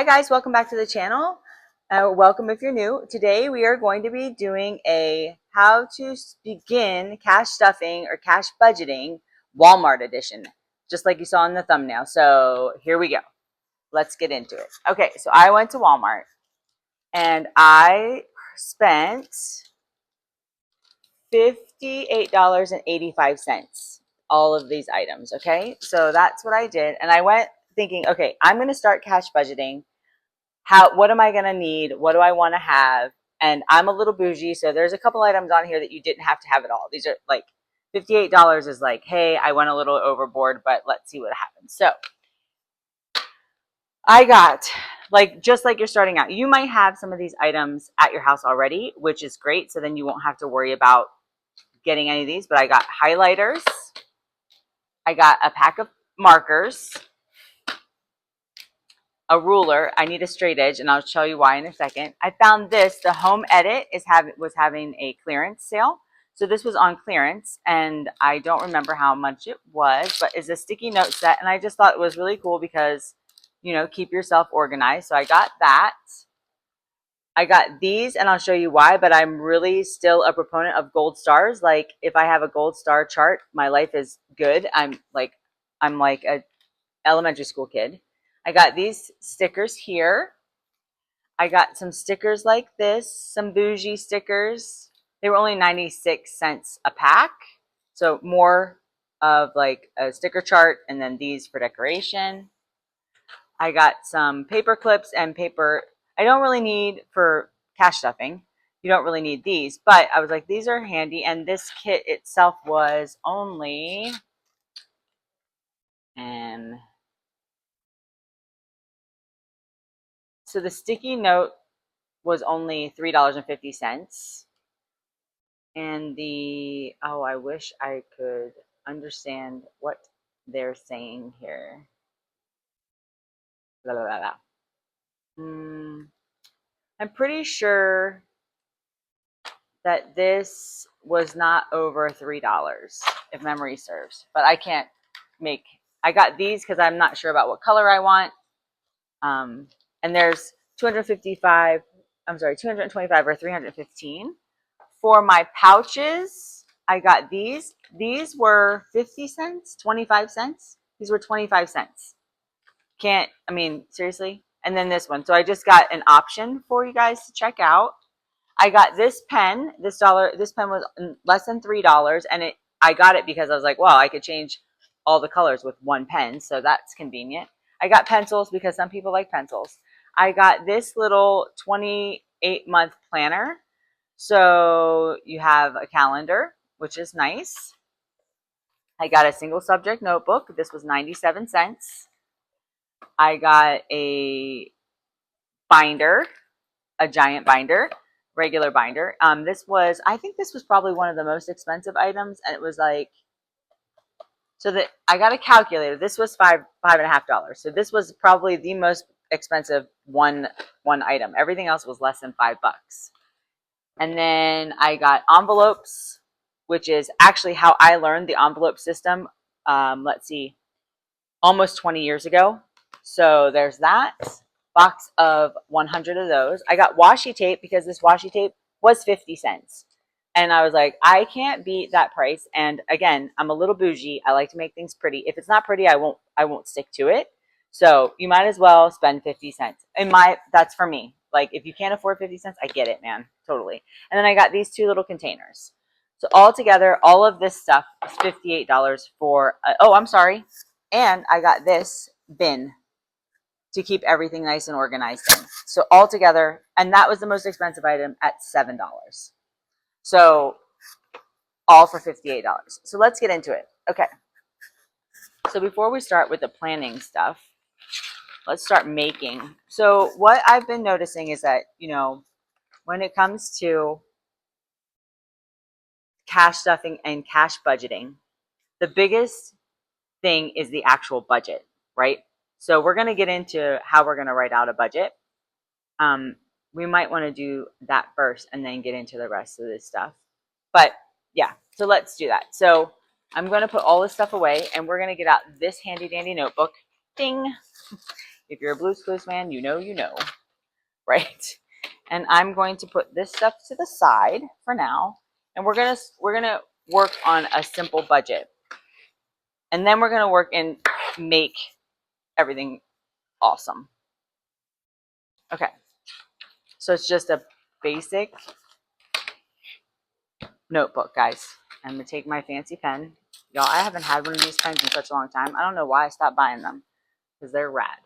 Hi guys, welcome back to the channel. Welcome if you're new. Today we are going to be doing a how to begin cash stuffing or cash budgeting Walmart edition, just like you saw in the thumbnail. So here we go. Let's get into it. Okay, so I went to Walmart and I spent $58.85, all of these items. Okay, so that's what I did. And I went thinking, okay, I'm going to start cash budgeting. What am I going to need? What do I want to have? And I'm a little bougie, so there's a couple items on here that you didn't have to have it all. These are like $58 is like, hey, I went a little overboard, but let's see what happens. So I got, like, just like you're starting out, you might have some of these items at your house already, which is great. So then you won't have to worry about getting any of these. But I got highlighters. I got a pack of markers, a ruler. I need a straight edge, and I'll show you why in a second. I found this. The Home Edit was having a clearance sale. So this was on clearance, and I don't remember how much it was, but it's a sticky note set, and I just thought it was really cool because, you know, keep yourself organized. So I got that. I got these, and I'll show you why, but I'm really still a proponent of gold stars. Like, if I have a gold star chart, my life is good. I'm like a elementary school kid. I got these stickers here. I got some stickers like this, some bougie stickers. They were only 96 cents a pack. So more of like a sticker chart, and then these for decoration. I got some paper clips and paper. I don't really need for cash stuffing. You don't really need these, but I was like, these are handy. And this kit itself was only, and so the sticky note was only $3.50. And oh, I wish I could understand what they're saying here. Blah, blah, blah, blah. I'm pretty sure that this was not over $3, if memory serves. But I can't make. I got these because I'm not sure about what color I want. And there's 255. I'm sorry, 225 or 315. For my pouches, I got these. These were 50 cents, 25 cents. These were 25 cents. I mean, seriously? And then this one. So I just got an option for you guys to check out. I got this pen. This pen was less than $3, and I got it because I was like, well, I could change all the colors with one pen, so that's convenient. I got pencils because some people like pencils. I got this little 28-month planner. So you have a calendar, which is nice. I got a single subject notebook. This was 97 cents. I got a binder, a giant binder, regular binder. I think this was probably one of the most expensive items. And it was like, so that I got a calculator. This was $5.50. So this was probably the most expensive one item. Everything else was less than $5. And then I got envelopes, which is actually how I learned the envelope system. Let's see, almost 20 years ago. So there's that box of 100 of those. I got washi tape because this washi tape was 50 cents. And I was like, I can't beat that price. And again, I'm a little bougie. I like to make things pretty. If it's not pretty, I won't stick to it. So you might as well spend 50 cents. That's for me. Like, if you can't afford 50 cents, I get it, man. Totally. And then I got these two little containers. So all together, all of this stuff is $58 for, oh, I'm sorry. And I got this bin to keep everything nice and organized in. So all together, and that was the most expensive item at $7. So all for $58. So let's get into it. Okay. So before we start with the planning stuff, let's start making. So what I've been noticing is that, you know, when it comes to cash stuffing and cash budgeting, the biggest thing is the actual budget, right? So we're going to get into how we're going to write out a budget. We might want to do that first and then get into the rest of this stuff. But yeah, so let's do that. So I'm going to put all this stuff away, and we're going to get out this handy dandy notebook. Ding. If you're a Blue's Clues fan, you know, right? And I'm going to put this stuff to the side for now, and we're gonna work on a simple budget, and then we're gonna work and make everything awesome. Okay, so it's just a basic notebook, guys. I'm gonna take my fancy pen. Y'all, I haven't had one of these pens in such a long time. I don't know why I stopped buying them, because they're rad.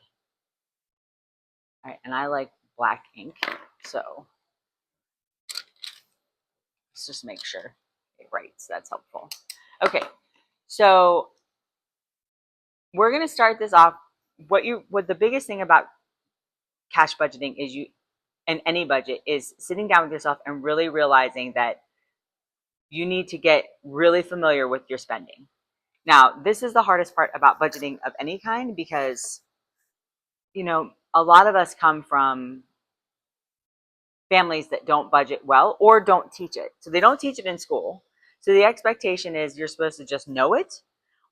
All right, and I like black ink, so let's just make sure it writes. That's helpful. Okay, so we're gonna start this off. What the biggest thing about cash budgeting is and any budget is sitting down with yourself and really realizing that you need to get really familiar with your spending. Now, this is the hardest part about budgeting of any kind, because a lot of us come from families that don't budget well or don't teach it. So they don't teach it in school. So the expectation is you're supposed to just know it,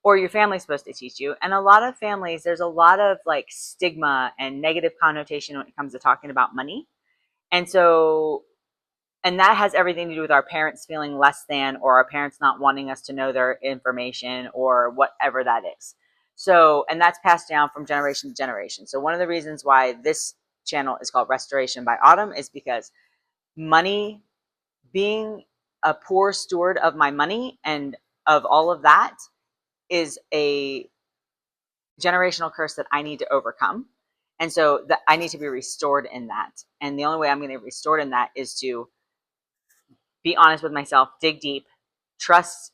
or your family's supposed to teach you. And a lot of families, there's a lot of like stigma and negative connotation when it comes to talking about money. And so, and that has everything to do with our parents feeling less than, or our parents not wanting us to know their information, or whatever that is. So, and that's passed down from generation to generation. So one of the reasons why this channel is called Restoration by Autumn is because money, being a poor steward of my money and of all of that, is a generational curse that I need to overcome. And so that I need to be restored in that. And the only way I'm going to be restored in that is to be honest with myself, dig deep, trust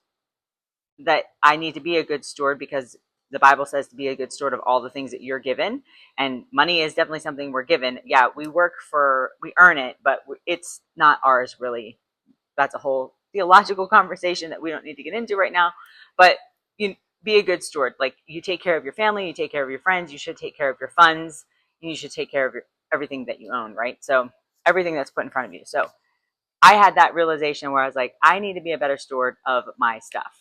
that I need to be a good steward, because the Bible says to be a good steward of all the things that you're given. And money is definitely something we're given. Yeah, we earn it, but it's not ours really. That's a whole theological conversation that we don't need to get into right now. But you be a good steward. Like, you take care of your family, you take care of your friends, you should take care of your funds, you should take care of everything that you own, right? So everything that's put in front of you. So I had that realization where I was like, I need to be a better steward of my stuff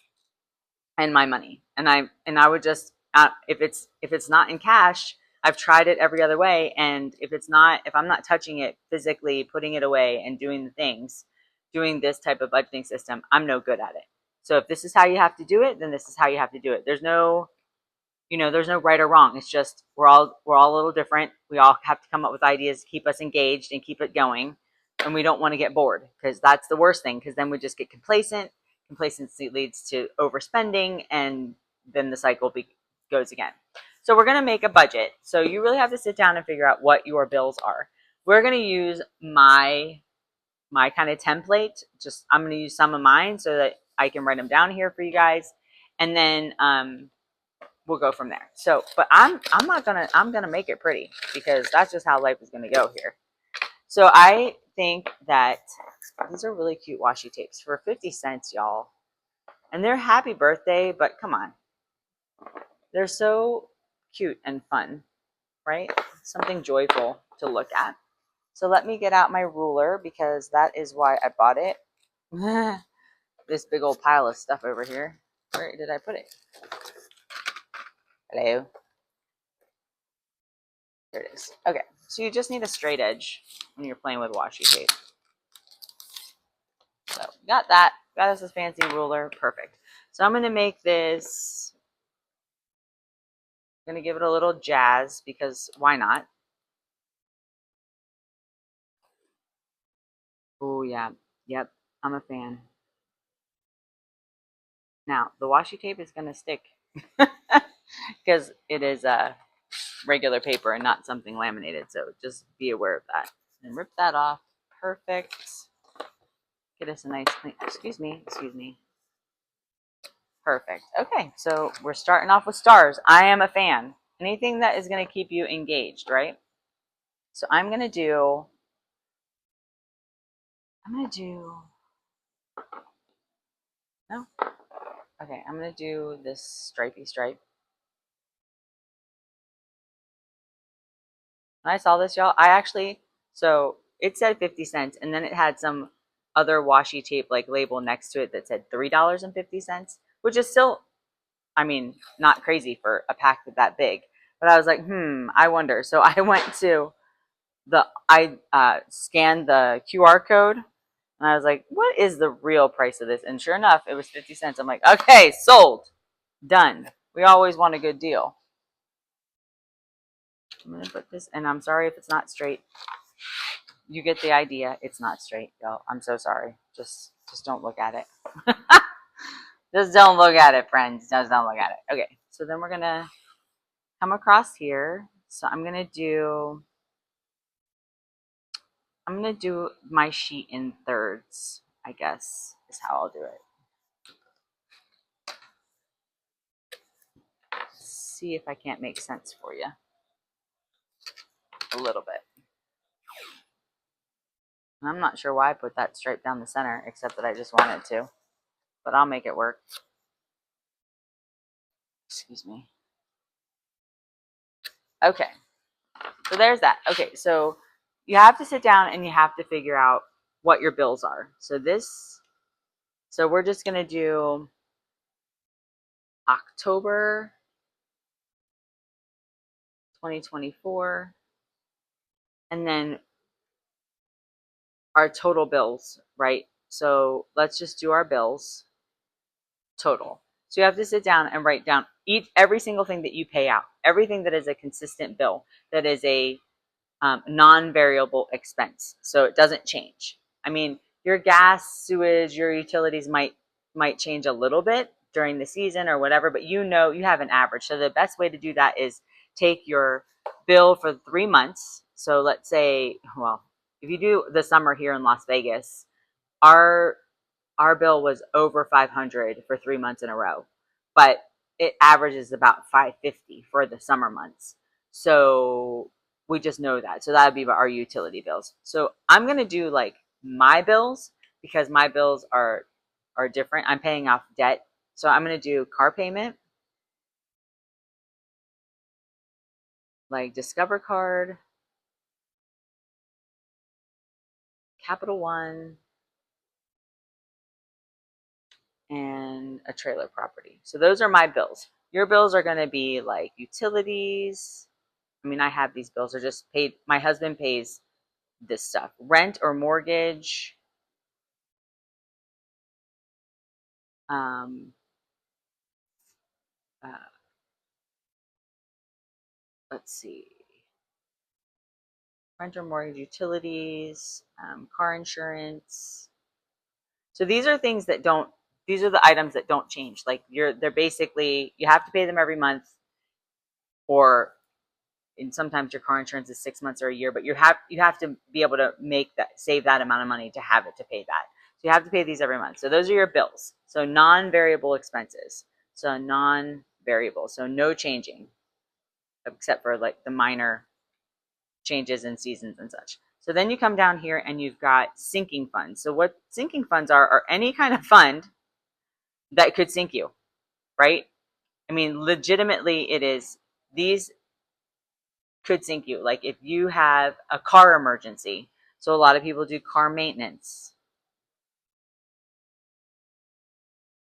and my money. And I would just, if it's not in cash, I've tried it every other way. And if I'm not touching it physically, putting it away and doing the things, doing this type of budgeting system, I'm no good at it. So if this is how you have to do it, then this is how you have to do it. There's no right or wrong. It's just, we're all a little different. We all have to come up with ideas to keep us engaged and keep it going. And we don't want to get bored, because that's the worst thing, because then we just get complacent. Complacency leads to overspending, and then the cycle goes again. So we're going to make a budget. So you really have to sit down and figure out what your bills are. We're going to use my kind of template. I'm going to use some of mine so that I can write them down here for you guys. And then we'll go from there. So, but I'm gonna make it pretty, because that's just how life is gonna go here. So I think that these are really cute washi tapes for 50 cents, y'all. And they're happy birthday, but come on. They're so cute and fun, right? Something joyful to look at. So let me get out my ruler, because that is why I bought it. This big old pile of stuff over here. Where did I put it? Hello. There it is. Okay, so you just need a straight edge when you're playing with washi tape. So got that. Got us a fancy ruler. Perfect. So I'm going to make this. I'm going to give it a little jazz, because why not? Oh yeah. Yep. I'm a fan. Now the washi tape is going to stick because it is a regular paper and not something laminated. So just be aware of that. And rip that off. Perfect. Get us a nice clean. Excuse me. Perfect. Okay, so we're starting off with stars. I am a fan. Anything that is going to keep you engaged, right? So I'm going to do, no? Okay, I'm going to do this stripy stripe. When I saw this, y'all, so it said 50 cents, and then it had some other washi tape like label next to it that said $3.50, which is still, I mean, not crazy for a pack that big. But I was like, I wonder. So I went to I scanned the QR code and I was like, what is the real price of this? And sure enough, it was 50 cents. I'm like, okay, sold, done. We always want a good deal. I'm going to put this, and I'm sorry if it's not straight. You get the idea. It's not straight, y'all. I'm so sorry. Just don't look at it. Just don't look at it, friends. Just don't look at it. Okay, so then we're going to come across here. So I'm going to do my sheet in thirds, I guess, is how I'll do it. See if I can't make sense for you a little bit. I'm not sure why I put that stripe down the center, except that I just wanted to, but I'll make it work. Excuse me. Okay, so there's that. Okay, so you have to sit down and you have to figure out what your bills are. So we're just going to do October 2024, and then our total bills, right? So let's just do our bills total. So you have to sit down and write down every single thing that you pay out, everything that is a consistent bill, that is a non-variable expense, so it doesn't change. I mean, your gas, sewage, your utilities might change a little bit during the season or whatever, but you have an average. So the best way to do that is take your bill for 3 months. So let's say, well, if you do the summer here in Las Vegas, our bill was over 500 for 3 months in a row, but it averages about 550 for the summer months. So we just know that. So that would be our utility bills. So I'm going to do like my bills, because my bills are different. I'm paying off debt. So I'm going to do car payment, like Discover card, Capital One, and a trailer property. So those are my bills. Your bills are going to be like utilities. I mean, I have these bills are just paid. My husband pays this stuff. Rent or mortgage. Um, uh, let's see. Rent or mortgage, utilities, car insurance. So these are things that don't. These are the items that don't change. Like they're basically, you have to pay them every month, or and sometimes your car insurance is 6 months or a year, but you have to be able to save that amount of money to have it to pay that. So you have to pay these every month. So those are your bills. So non-variable expenses. So non-variable. So no changing, except for like the minor changes in seasons and such. So then you come down here and you've got sinking funds. So what sinking funds are any kind of fund that could sink you, right? I mean, legitimately, it is. These could sink you. Like if you have a car emergency. So a lot of people do car maintenance.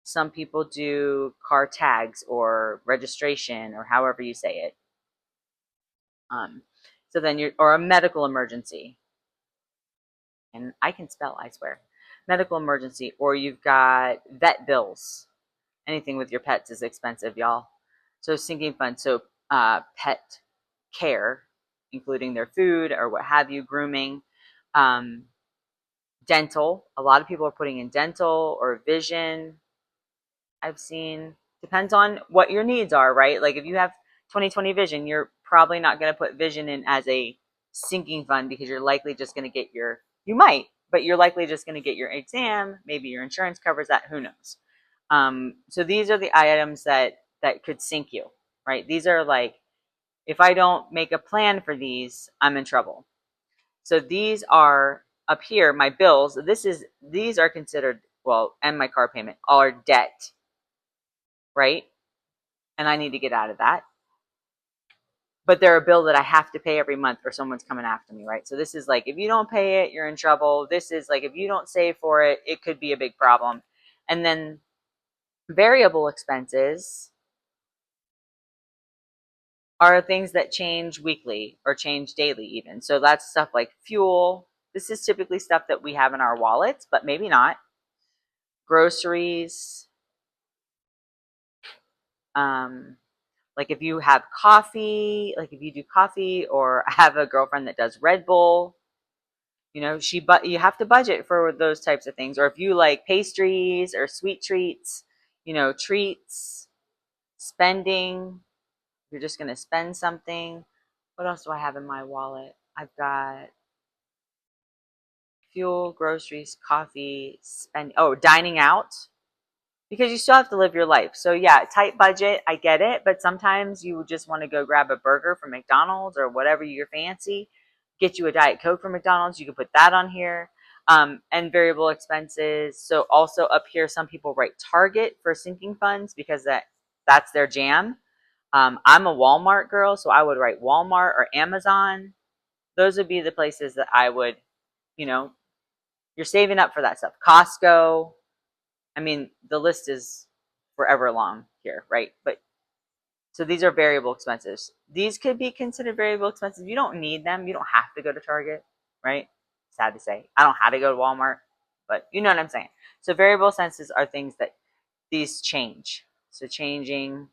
Some people do car tags or registration, or however you say it. So then or a medical emergency. And I can spell, I swear. Medical emergency, or you've got vet bills. Anything with your pets is expensive, y'all. So sinking fund. So pet care, including their food or what have you, grooming. Dental. A lot of people are putting in dental or vision. I've seen. Depends on what your needs are, right? Like if you have 20/20 vision, you're probably not going to put vision in as a sinking fund, because you're likely just going to get you might, but you're likely just going to get your exam. Maybe your insurance covers that. Who knows? So these are the items that could sink you, right? These are like, if I don't make a plan for these, I'm in trouble. So these are up here, my bills. These are considered, well, and my car payment are debt, right? And I need to get out of that. But they're a bill that I have to pay every month or someone's coming after me, right? So this is like, if you don't pay it, you're in trouble. This is like, if you don't save for it, it could be a big problem. And then variable expenses are things that change weekly or change daily even. So that's stuff like fuel. This is typically stuff that we have in our wallets, but maybe not. Groceries. Like if you have coffee, like if you do coffee, or I have a girlfriend that does Red Bull, but you have to budget for those types of things. Or if you like pastries or sweet treats, treats, spending, you're just going to spend something. What else do I have in my wallet? I've got fuel, groceries, coffee, dining out, because you still have to live your life. So yeah, tight budget, I get it, but sometimes you just want to go grab a burger from McDonald's or whatever you're fancy. Get you a Diet Coke from McDonald's. You can put that on here. And variable expenses. So also up here, some people write Target for sinking funds because that's their jam. I'm a Walmart girl, so I would write Walmart or Amazon. Those would be the places that I would, you're saving up for that stuff. Costco. I mean, the list is forever long here, right? But so these are variable expenses. These could be considered variable expenses. You don't need them. You don't have to go to Target, right? Sad to say. I don't have to go to Walmart, but you know what I'm saying. So variable expenses are things that these change. So changing,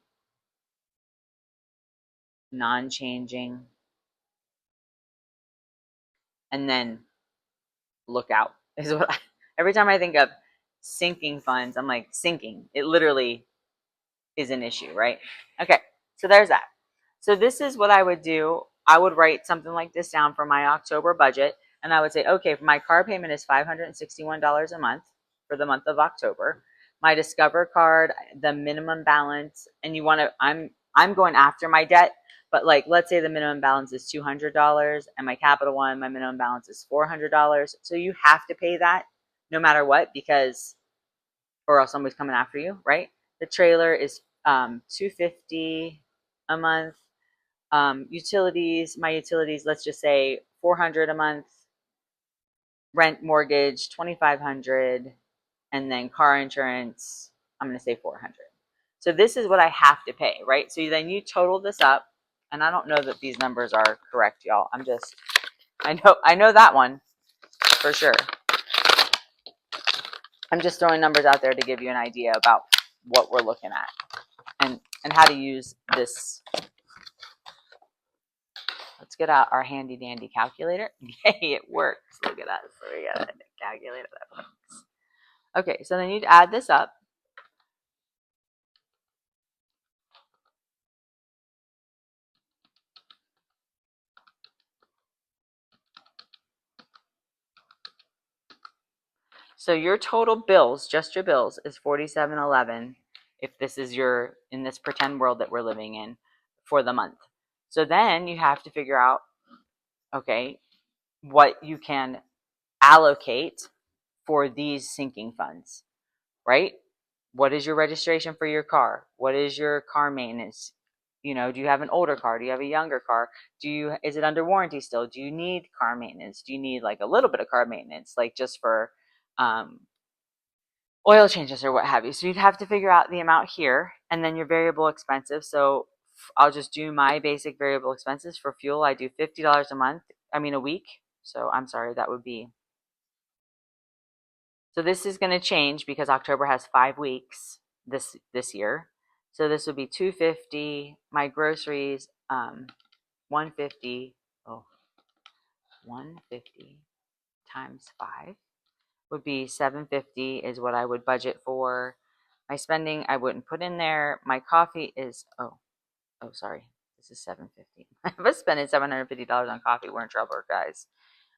non-changing, and then look out is what every time I think of sinking funds, I'm like, sinking. It literally is an issue, right? Okay, so there's that. So this is what I would do. I would write something like this down for my October budget, and I would say, okay, my car payment is $561 a month for the month of October. My Discover card, the minimum balance, and I'm going after my debt, but like let's say the minimum balance is $200, and my Capital One, my minimum balance is $400. So you have to pay that no matter what, because or else somebody's coming after you, right? The trailer is $250 a month. My utilities, let's just say $400 a month. Rent, mortgage, $2,500, and then car insurance, I'm going to say $400. So this is what I have to pay, right? So then you total this up, and I don't know that these numbers are correct, y'all. I know that one for sure. I'm just throwing numbers out there to give you an idea about what we're looking at and how to use this. Let's get out our handy dandy calculator. Yay, it works. Look at us. So we got a calculator that works. Okay, so then you'd add this up. So your total bills, just your bills, is $47.11 if this is in this pretend world that we're living in for the month. So then you have to figure out, okay, what you can allocate for these sinking funds, right? What is your registration for your car? What is your car maintenance? Do you have an older car? Do you have a younger car? Is it under warranty still? Do you need car maintenance? Do you need like a little bit of car maintenance, like just for oil changes or what have you? So you'd have to figure out the amount here, and then your variable expenses. So I'll just do my basic variable expenses for fuel. I do $50 a week. So I'm sorry, that would be. So this is going to change because October has 5 weeks this year. So this would be $250. My groceries, $150. Oh, $150 times 5 would be $750 is what I would budget for. My spending I wouldn't put in there. My coffee is sorry, this is $750. If I spending $750 on coffee, we're in trouble, guys.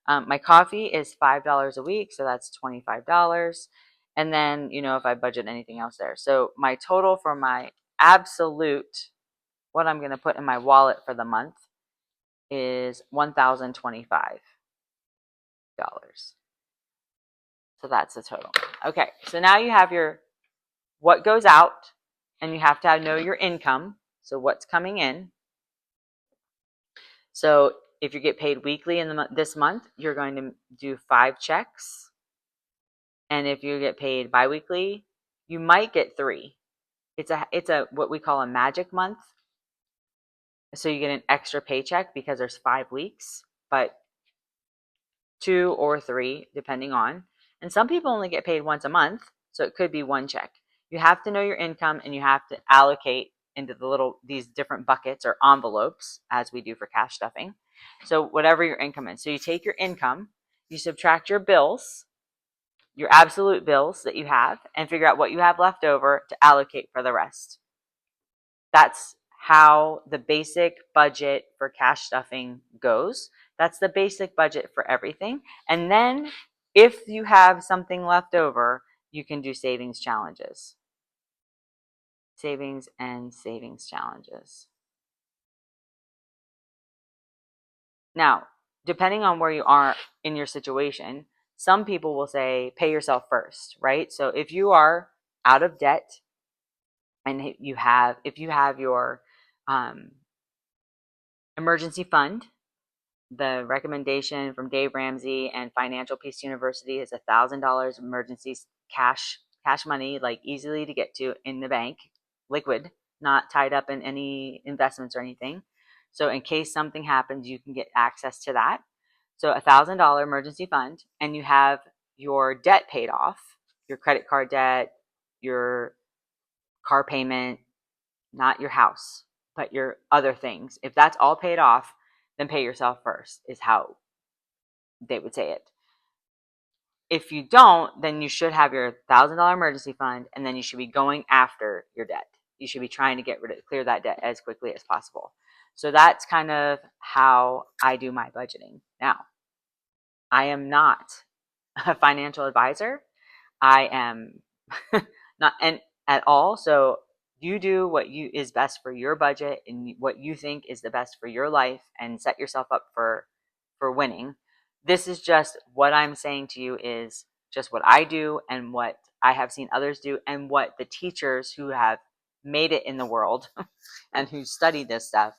My coffee is $5 a week, so that's $25. And then, if I budget anything else there. So my total for my absolute, what I'm going to put in my wallet for the month is $1,025. So that's the total. Okay, so now you have your what goes out, and you have to know your income. So what's coming in. So if you get paid weekly in this month, you're going to do 5 checks. And if you get paid biweekly, you might get 3. It's a what we call a magic month. So you get an extra paycheck because there's 5 weeks, but 2 or 3, depending on. And some people only get paid once a month, so it could be one check. You have to know your income and you have to allocate into these different buckets or envelopes as we do for cash stuffing. So whatever your income is. So you take your income, you subtract your bills, your absolute bills that you have, and figure out what you have left over to allocate for the rest. That's how the basic budget for cash stuffing goes. That's the basic budget for everything. And then if you have something left over, you can do savings challenges. Savings and savings challenges. Now, depending on where you are in your situation, some people will say pay yourself first, right? So if you are out of debt and if you have your emergency fund, the recommendation from Dave Ramsey and Financial Peace University is $1,000 emergency cash money, like easily to get to in the bank, liquid, not tied up in any investments or anything. So in case something happens, you can get access to that. So $1,000 emergency fund, and you have your debt paid off, your credit card debt, your car payment, not your house, but your other things. If that's all paid off, then pay yourself first, is how they would say it. If you don't, then you should have your $1,000 emergency fund, and then you should be going after your debt. You should be trying to clear that debt as quickly as possible. So that's kind of how I do my budgeting. Now, I am not a financial advisor. I am not at all. So you do what is best for your budget and what you think is the best for your life, and set yourself up for winning. This is just what I'm saying to you is just what I do and what I have seen others do and what the teachers who have made it in the world and who study this stuff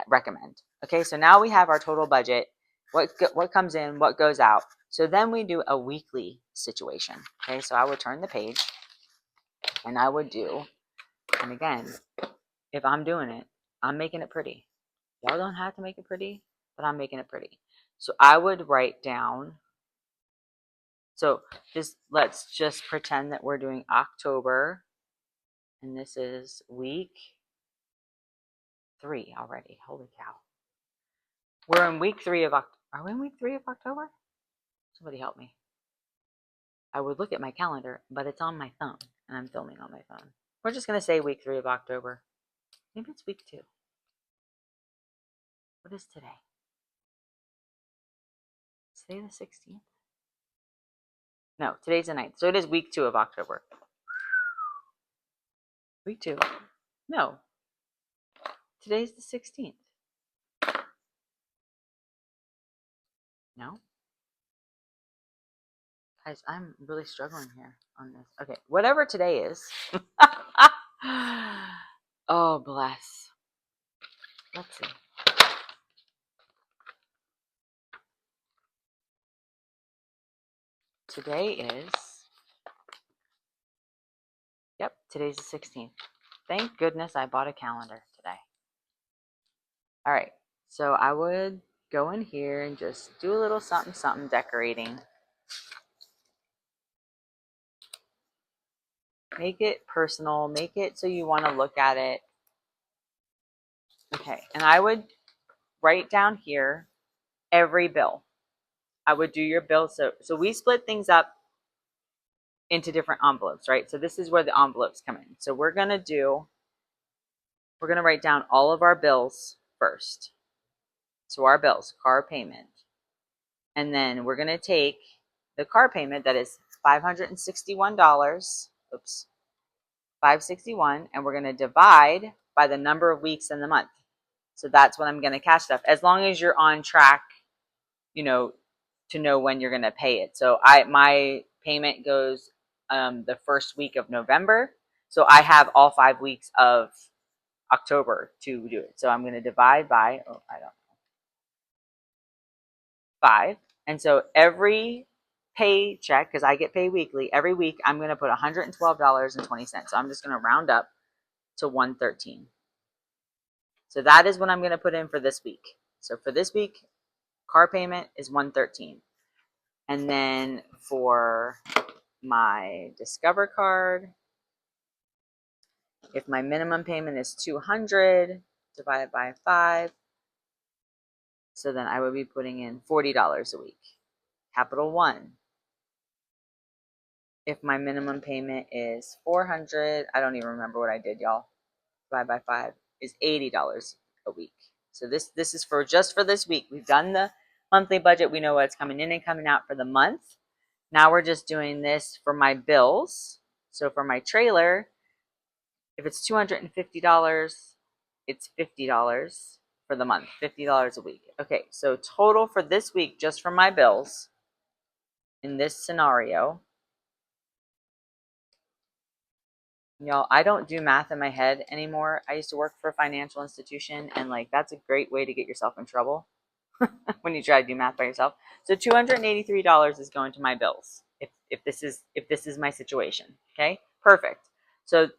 recommend. Okay, so now we have our total budget, what comes in, what goes out. So then we do a weekly situation. Okay, so I would turn the page and I would do, and again, if I'm doing it, I'm making it pretty. Y'all don't have to make it pretty, but I'm making it pretty. So I would write down, so let's just pretend that we're doing October, and this is week 3 already. Holy cow. We're in week 3 of October. Are we in week 3 of October? Somebody help me. I would look at my calendar, but it's on my phone, and I'm filming on my phone. We're just going to say week 3 of October. Maybe it's week 2. What is today? Is today the 16th? No, today's the 9th. So it is week 2 of October. Week 2. No. Today's the 16th. No? Guys, I'm really struggling here on this. Okay, whatever today is. Oh, bless. Let's see. Today is, yep, today's the 16th. Thank goodness I bought a calendar today. All right, so I would go in here and just do a little something, something decorating. Make it personal. Make it so you want to look at it. Okay, and I would write down here every bill. I would do your bill. So we split things up into different envelopes, right? So this is where the envelopes come in. So we're going to write down all of our bills first. So our bills, car payment. And then we're going to take the car payment that is $561. Oops. $561, and we're going to divide by the number of weeks in the month. So that's what I'm going to cash stuff, as long as you're on track, to know when you're going to pay it. So my payment goes the first week of November. So I have all 5 weeks of October to do it. So I'm going to divide by, 5. And so every paycheck, because I get paid weekly, every week I'm going to put $112.20. So I'm just going to round up to 113. So that is what I'm going to put in for this week. So for this week, car payment is $113. And then for my Discover card, if my minimum payment is $200 divided by 5, so then I would be putting in $40 a week. Capital One, if my minimum payment is $400, I don't even remember what I did, y'all. Divided by 5 is $80 a week. So this is for just for this week. We've done the monthly budget. We know what's coming in and coming out for the month. Now we're just doing this for my bills. So for my trailer, if it's $250, it's $50 for the month, $50 a week. Okay, so total for this week, just for my bills, in this scenario, y'all, I don't do math in my head anymore. I used to work for a financial institution, and like that's a great way to get yourself in trouble when you try to do math by yourself. So $283 is going to my bills if this is my situation. Okay, perfect. So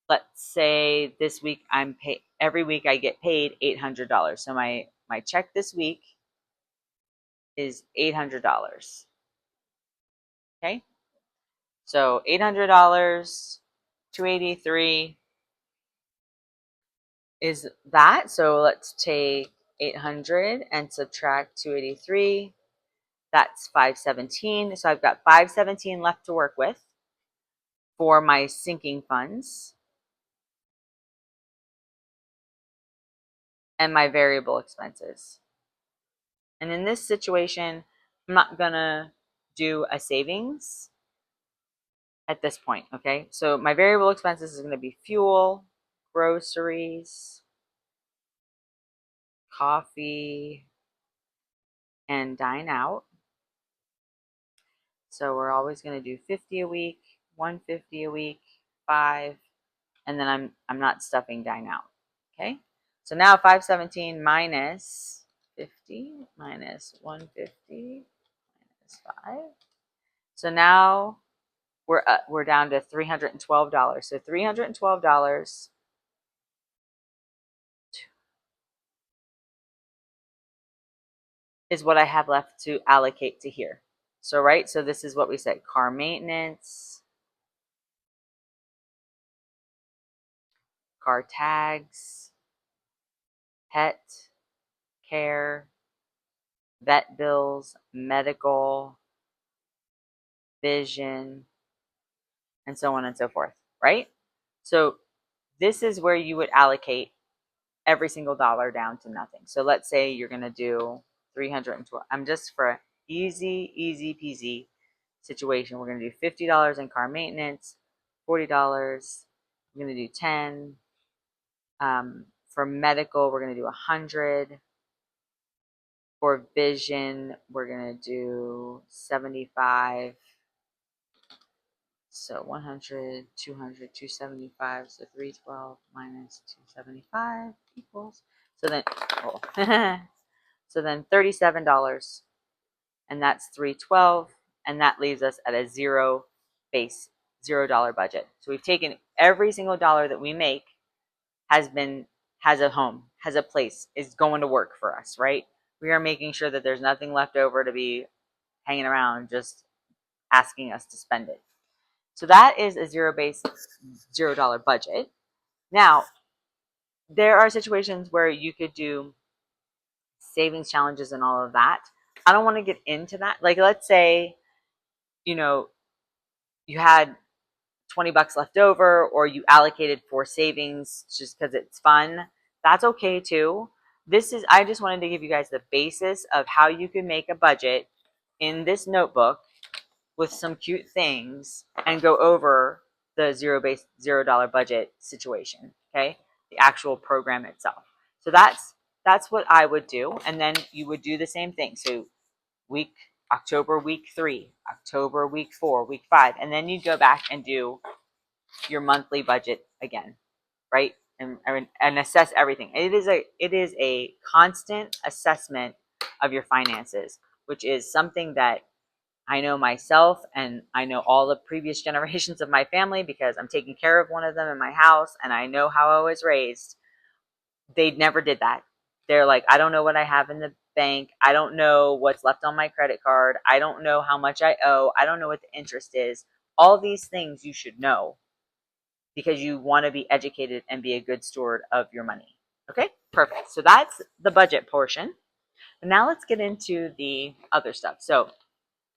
let's say this week I'm paid, every week I get paid $800. So my check this week is $800. Okay, so $800, 283 is that. So let's take 800 and subtract 283. That's 517. So I've got 517 left to work with for my sinking funds and my variable expenses. And in this situation, I'm not gonna do a savings at this point, okay? So my variable expenses is gonna be fuel, groceries, coffee, and dine out. So we're always gonna do 50 a week, 150 a week, 5, and then I'm not stuffing dine out, okay? So now 517 minus 50 minus 150 minus 5. So now we're down to $312. So $312 is what I have left to allocate to here. So right, so this is what we said: car maintenance, car tags, pet care, vet bills, medical, vision, and so on and so forth, right? So this is where you would allocate every single dollar down to nothing. So let's say you're going to do 312. I'm just for easy peasy situation. We're going to do $50 in car maintenance, $40. We're going to do 10. For medical, we're going to do 100. For vision, we're going to do 75. So 100, 200, 275. So 312 minus 275 equals. So then, oh, so then $37, and that's 312, and that leaves us at a zero base, $0 budget. So we've taken every single dollar that we make has a home, has a place, is going to work for us, right? We are making sure that there's nothing left over to be hanging around just asking us to spend it. So that is a zero base, $0 budget. Now, there are situations where you could do savings challenges and all of that. I don't want to get into that. Like, let's say, you know, you had $20 left over, or you allocated for savings just because it's fun. That's okay too. I just wanted to give you guys the basis of how you can make a budget in this notebook with some cute things and go over the $0 budget situation, okay? The actual program itself. So that's what I would do. And then you would do the same thing. So October week 3, October week 4, week 5, and then you'd go back and do your monthly budget again, right? And assess everything. It is a constant assessment of your finances, which is something that I know myself, and I know all the previous generations of my family because I'm taking care of one of them in my house, and I know how I was raised. They never did that. They're like, I don't know what I have in the bank. I don't know what's left on my credit card. I don't know how much I owe. I don't know what the interest is. All these things you should know because you want to be educated and be a good steward of your money. Okay, perfect. So that's the budget portion. But now let's get into the other stuff. So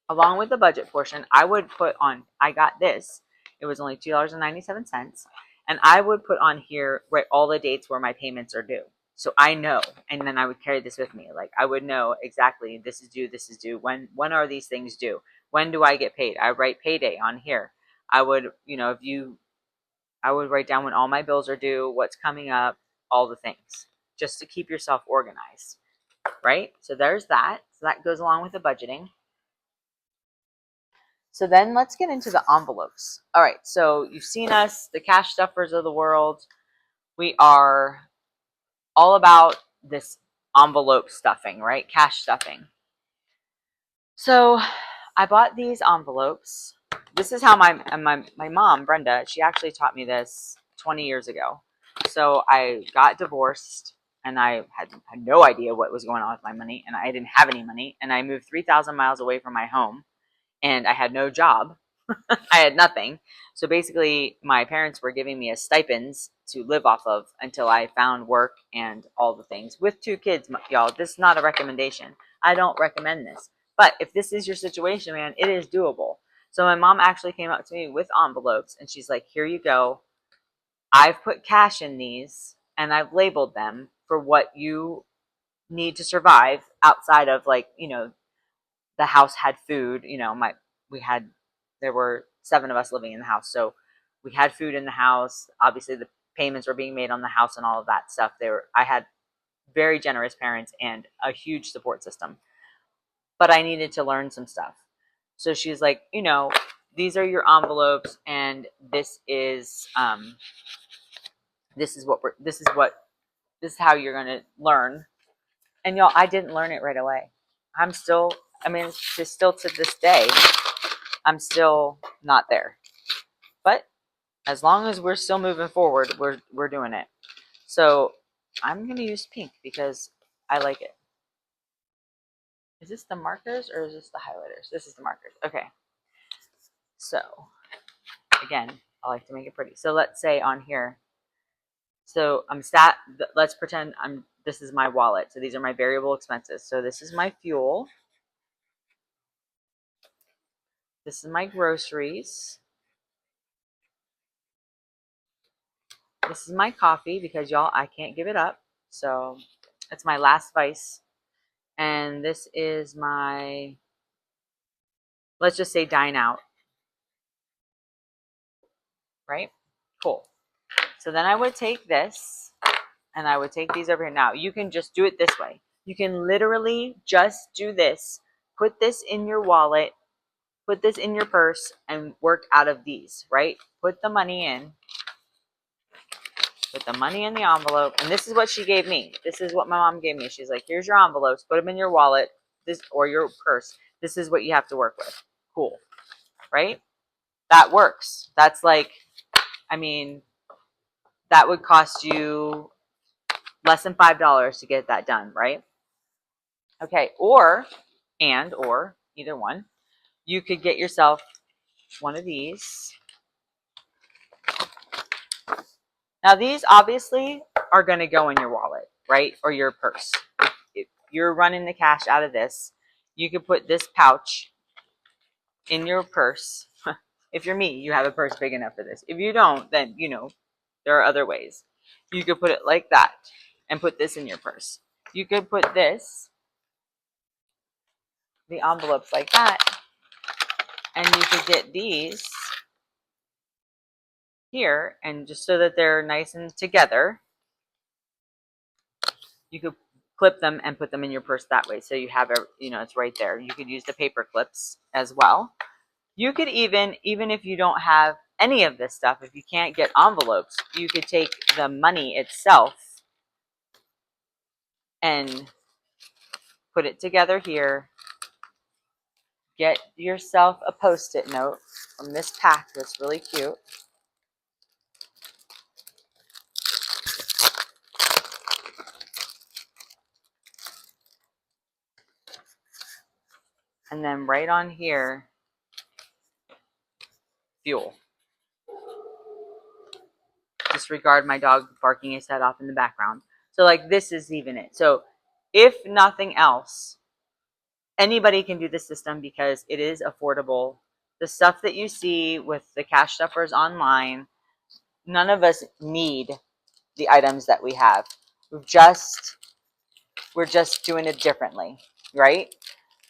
along with the budget portion, I would put on, I got this. It was only $2.97. And I would put on here, right, all the dates where my payments are due. So I know, and then I would carry this with me. Like I would know exactly this is due, this is due. When are these things due? When do I get paid? I write payday on here. I would, I would write down when all my bills are due, what's coming up, all the things, just to keep yourself organized, right? So there's that. So that goes along with the budgeting. So then let's get into the envelopes. All right, so you've seen us, the cash stuffers of the world. We are all about this envelope stuffing, right? Cash stuffing. So I bought these envelopes. This is how my mom, Brenda, she actually taught me this 20 years ago. So I got divorced and I had no idea what was going on with my money, and I didn't have any money, and I moved 3,000 miles away from my home, and I had no job. I had nothing. So basically, my parents were giving me a stipends to live off of until I found work and all the things. With 2 kids, y'all, this is not a recommendation. I don't recommend this. But if this is your situation, man, it is doable. So my mom actually came up to me with envelopes, and she's like, here you go. I've put cash in these, and I've labeled them for what you need to survive outside of, like, the house had food. There were 7 of us living in the house, so we had food in the house. Obviously, the payments were being made on the house and all of that stuff. I had very generous parents and a huge support system, but I needed to learn some stuff. So she's like, these are your envelopes, and this is how you're gonna learn. And y'all, I didn't learn it right away. Still to this day, I'm still not there. But as long as we're still moving forward, we're doing it. So I'm going to use pink because I like it. Is this the markers or is this the highlighters? This is the markers. Okay. So again, I like to make it pretty. So let's say on here, so let's pretend this is my wallet. So these are my variable expenses. So this is my fuel. This is my groceries. This is my coffee because, y'all, I can't give it up. So it's my last vice. And this is my, let's just say, dine out. Right? Cool. So then I would take this and I would take these over here. Now, you can just do it this way. You can literally just do this. Put this in your wallet. Put this in your purse and work out of these, right? Put the money in. Put the money in the envelope. And this is what she gave me. This is what my mom gave me. She's like, here's your envelopes. Put them in your wallet or your purse. This is what you have to work with. Cool. Right? That works. That's like, that would cost you less than $5 to get that done, right? Okay, or either one, you could get yourself one of these. Now, these obviously are going to go in your wallet, right? Or your purse. If you're running the cash out of this, you could put this pouch in your purse. If you're me, you have a purse big enough for this. If you don't, then, there are other ways. You could put it like that and put this in your purse. You could put the envelopes like that, and you could get these here, and just so that they're nice and together, you could clip them and put them in your purse that way. So you have it's right there. You could use the paper clips as well. You could even if you don't have any of this stuff, if you can't get envelopes, you could take the money itself and put it together here. Get yourself a Post-it note from this pack that's really cute. And then right on here, fuel. Disregard my dog barking his head off in the background. So like this is even it. So if nothing else, anybody can do the system because it is affordable. The stuff that you see with the cash stuffers online, none of us need the items that we have. We're just doing it differently, right?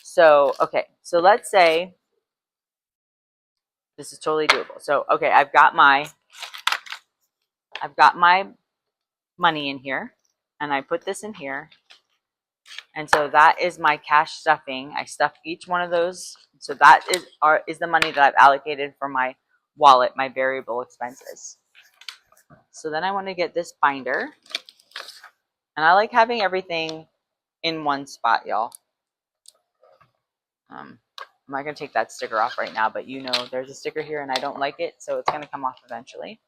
So, okay, so let's say this is totally doable. So, okay, I've got my money in here, and I put this in here. And so that is my cash stuffing. I stuff each one of those. So that is the money that I've allocated for my wallet, my variable expenses. So then I want to get this binder. And I like having everything in one spot, y'all. I'm not going to take that sticker off right now, but you know there's a sticker here and I don't like it, so it's going to come off eventually.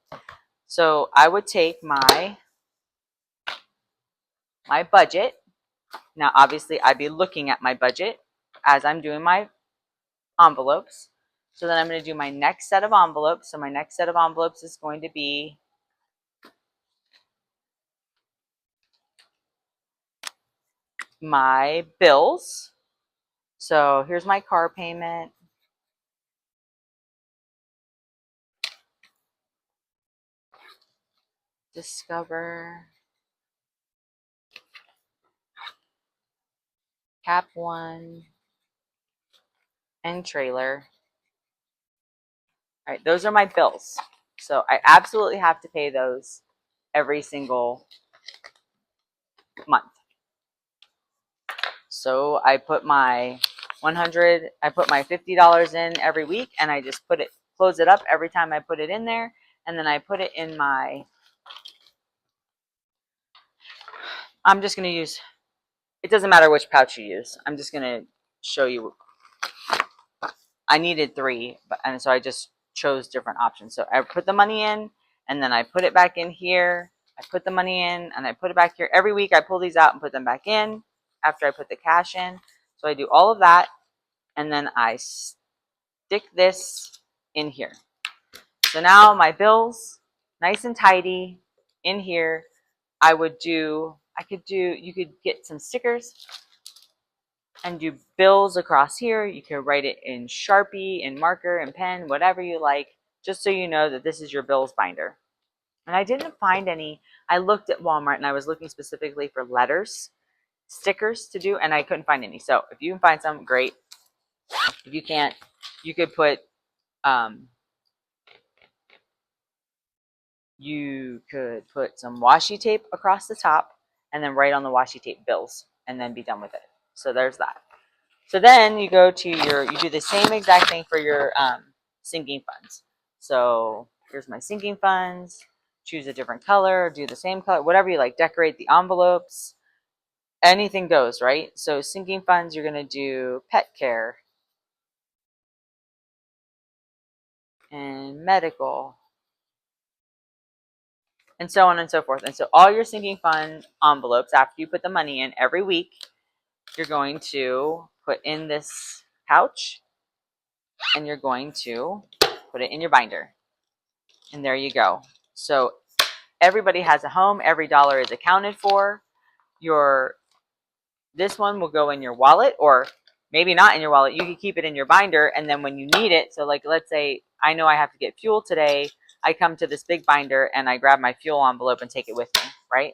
So I would take my budget. Now, obviously, I'd be looking at my budget as I'm doing my envelopes. So then I'm going to do my next set of envelopes. So my next set of envelopes is going to be my bills. So here's my car payment. Discover. Cap One. And trailer. All right, those are my bills. So I absolutely have to pay those every single month. So I put my $50 in every week, and I just close it up every time I put it in there, and then I put it in my, I'm just going to use, it doesn't matter which pouch you use. I'm just going to show you. I needed 3, and so I just chose different options. So I put the money in, and then I put it back in here. I put the money in, and I put it back here. Every week I pull these out and put them back in after I put the cash in. So I do all of that, and then I stick this in here. So now my bills, nice and tidy in here. You could get some stickers and do bills across here. You can write it in Sharpie, in marker, and pen, whatever you like, just so you know that this is your bills binder. And I didn't find any. I looked at Walmart and I was looking specifically for letters, stickers to do, and I couldn't find any. So if you can find some, great. If you can't, you could put some washi tape across the top and then write on the washi tape bills and then be done with it. So there's that. So then you go to you do the same exact thing for your sinking funds. So here's my sinking funds. Choose a different color, do the same color, whatever you like. Decorate the envelopes. Anything goes, right? So sinking funds, you're going to do pet care and medical and so on and so forth. And so all your sinking fund envelopes, after you put the money in every week, you're going to put in this pouch and you're going to put it in your binder. And there you go. So everybody has a home. Every dollar is accounted for. This one will go in your wallet, or maybe not in your wallet. You can keep it in your binder, and then when you need it, so like let's say I know I have to get fuel today, I come to this big binder and I grab my fuel envelope and take it with me, right?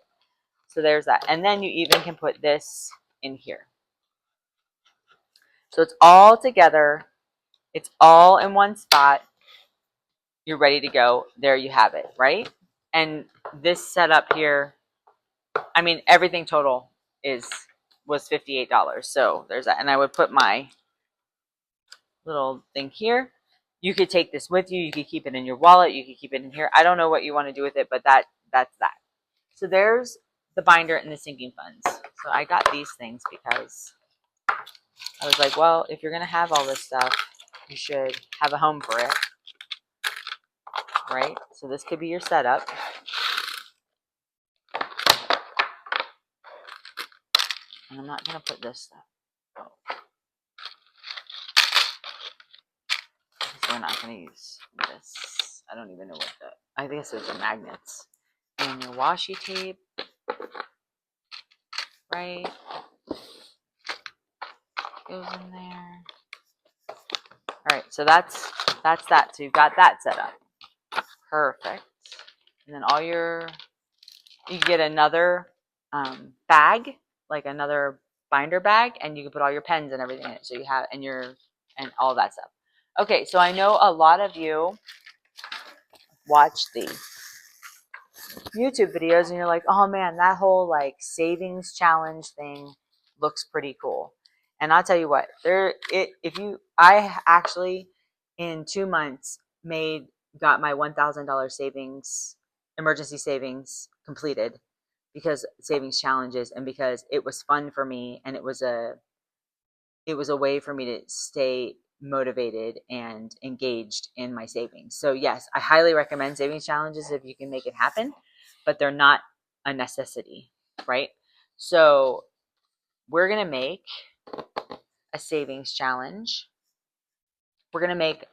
So there's that. And then you even can put this in here. So it's all together. It's all in one spot. You're ready to go. There you have it, right? And this setup here, I mean, everything total was $58. So there's that. And I would put my little thing here. You could take this with you. You could keep it in your wallet. You could keep it in here. I don't know what you want to do with it, but that's that. So there's the binder and the sinking funds. So I got these things because I was like, well, if you're going to have all this stuff, you should have a home for it, right? So this could be your setup. And I'm not going to put this stuff. Oh. we're not going to use this. I don't even know what I guess those are magnets. And your washi tape, right, goes in there. All right, so that's that. So you've got that set up. Perfect. And then you get another bag, like another binder bag, and you can put all your pens and everything in it. So you have, and all that stuff. Okay, so I know a lot of you watch the YouTube videos and you're like, oh man, that whole like savings challenge thing looks pretty cool. And I'll tell you what, I actually in 2 months got my $1,000 savings, emergency savings completed because savings challenges and because it was fun for me and it was a way for me to stay motivated and engaged in my savings. So yes, I highly recommend savings challenges if you can make it happen, but they're not a necessity, right? So we're going to make a savings challenge. We're going to make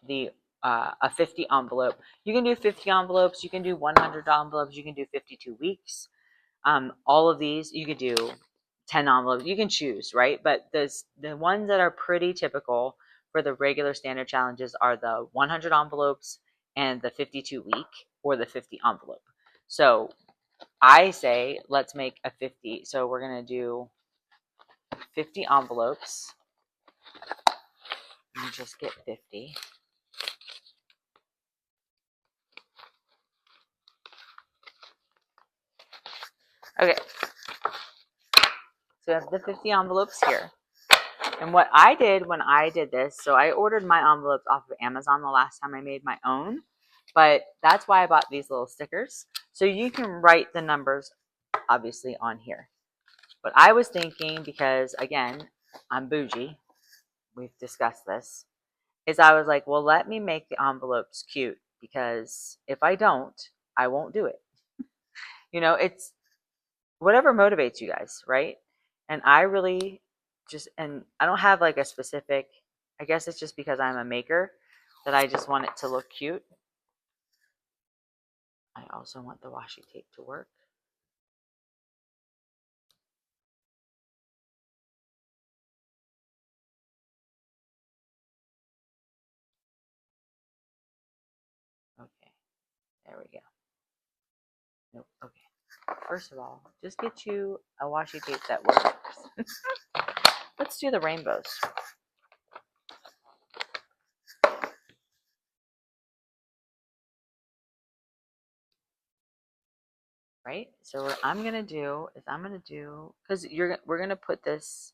a 50 envelope. You can do 50 envelopes. You can do 100 envelopes. You can do 52 weeks. All of these, you could do 10 envelopes. You can choose, right? But the ones that are pretty typical for the regular standard challenges are the 100 envelopes and the 52 week or the 50 envelope. So I say let's make a 50. So we're going to do 50 envelopes. And just get 50. Okay. So we have the 50 envelopes here. And what I did when I did this, so I ordered my envelopes off of Amazon the last time I made my own, but that's why I bought these little stickers. So you can write the numbers obviously on here. But I was thinking, because again, I'm bougie, we've discussed this, is I was like, well, let me make the envelopes cute, because if I don't, I won't do it. It's whatever motivates you guys, right? And I really and I don't have like a specific, I guess it's just because I'm a maker that I just want it to look cute. I also want the washi tape to work. Okay, there we go. Nope, okay. First of all, just get you a washi tape that works. Let's do the rainbows. Right? So what I'm gonna do is because we're gonna put this,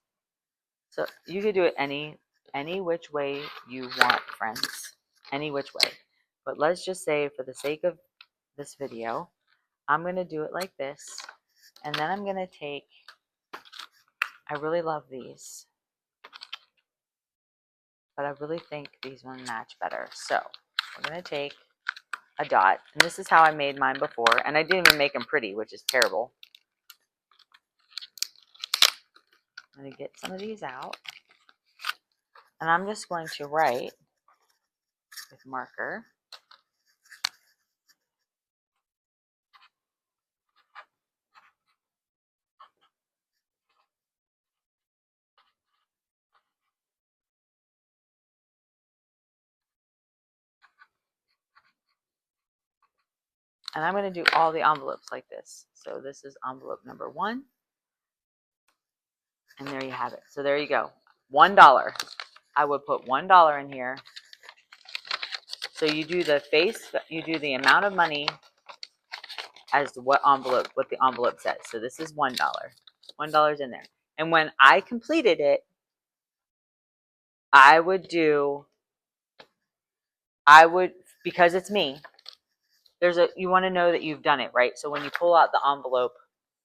so you could do it any which way you want, friends. Any which way. But let's just say, for the sake of this video, I'm gonna do it like this, and then I'm gonna take, I really love these, but I really think these ones match better. So we're gonna take a dot, and this is how I made mine before, and I didn't even make them pretty, which is terrible. I'm gonna get some of these out, and I'm just going to write with marker. And I'm going to do all the envelopes like this. So this is envelope number 1. And there you have it. So there you go. $1. I would put $1 in here. So you do the face, you do the amount of money as to what the envelope says. So this is $1. $1 in there. And when I completed it, because it's me, you want to know that you've done it, right? So when you pull out the envelope,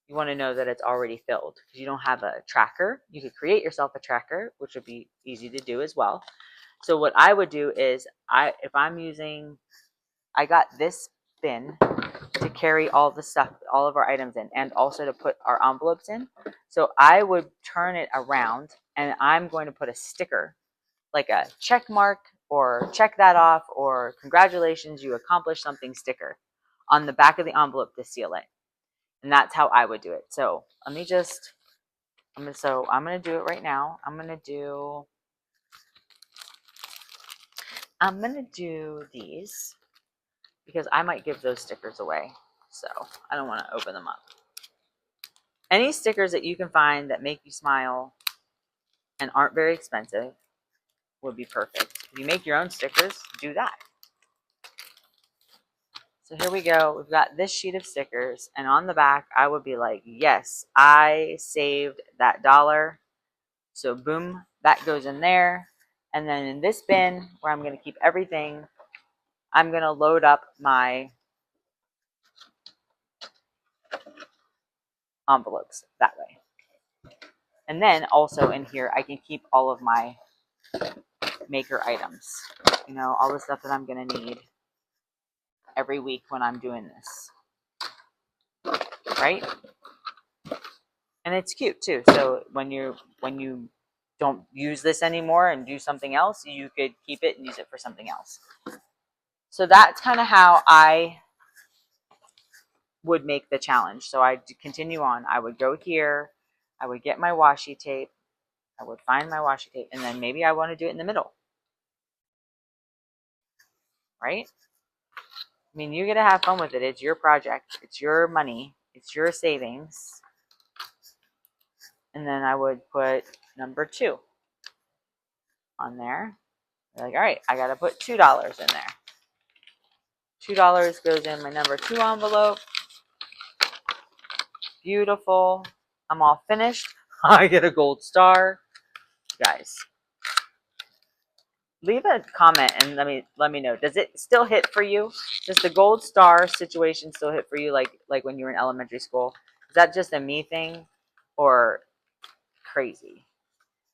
you want to know that it's already filled. If you don't have a tracker, you could create yourself a tracker, which would be easy to do as well. So what I would do is, I got this bin to carry all the stuff, all of our items in, and also to put our envelopes in. So I would turn it around, and I'm going to put a sticker, like a check mark or check that off, or congratulations, you accomplished something sticker on the back of the envelope to seal it. And that's how I would do it. So let me just, I'm gonna do it right now. I'm gonna do these because I might give those stickers away. So I don't want to open them up. Any stickers that you can find that make you smile and aren't very expensive would be perfect. If you make your own stickers, do that. So here we go. We've got this sheet of stickers, and on the back, I would be like, yes, I saved that $1. So boom, that goes in there. And then in this bin where I'm going to keep everything, I'm going to load up my envelopes that way. And then also in here, I can keep all of my maker items, you know, all the stuff that I'm going to need every week when I'm doing this, right? And it's cute too. So when you don't use this anymore and do something else, you could keep it and use it for something else. So that's kind of how I would make the challenge. So I'd continue on. I would go here, I would get my washi tape, I would find my washi tape, and then maybe I want to do it in the middle, right? I mean, you get to have fun with it. It's your project, it's your money, it's your savings. And then I would put number 2 on there. You're like, all right, I got to put $2 in there. $2 goes in my number 2 envelope. Beautiful. I'm all finished. I get a gold star. Guys, leave a comment and let me know. Does it still hit for you? Does the gold star situation still hit for you like when you were in elementary school? Is that just a me thing or crazy?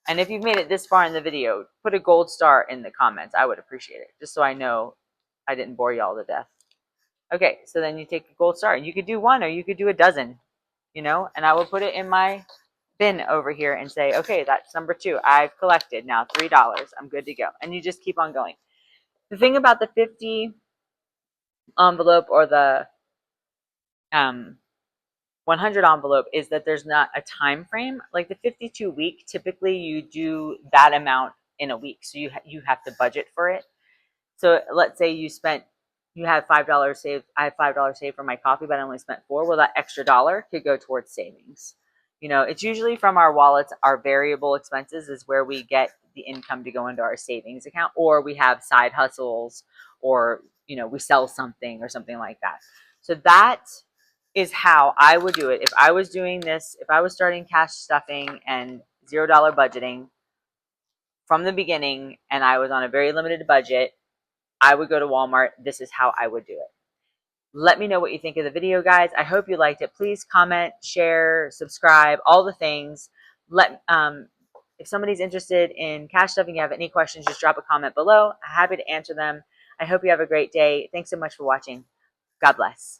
And if you've made it this far in the video, put a gold star in the comments. I would appreciate it, just so I know I didn't bore y'all to death. Okay, so then you take a gold star, and you could do 1 or you could do a dozen, you know, and I will put it in my bin over here and say, okay, that's number 2. I've collected now $3. I'm good to go. And you just keep on going. The thing about the 50 envelope or the 100 envelope is that there's not a time frame. Like the 52 week, typically you do that amount in a week. So you have to budget for it. So let's say you have $5 saved. I have $5 saved for my coffee, but I only spent $4. Well, that extra $1 could go towards savings. You know, it's usually from our wallets. Our variable expenses is where we get the income to go into our savings account, or we have side hustles, or, you know, we sell something or something like that. So that is how I would do it. If I was doing this, if I was starting cash stuffing and $0 budgeting from the beginning, and I was on a very limited budget, I would go to Walmart. This is how I would do it. Let me know what you think of the video, guys. I hope you liked it. Please comment, share, subscribe, all the things. If somebody's interested in cash stuffing, you have any questions, just drop a comment below. I'm happy to answer them. I hope you have a great day. Thanks so much for watching. God bless.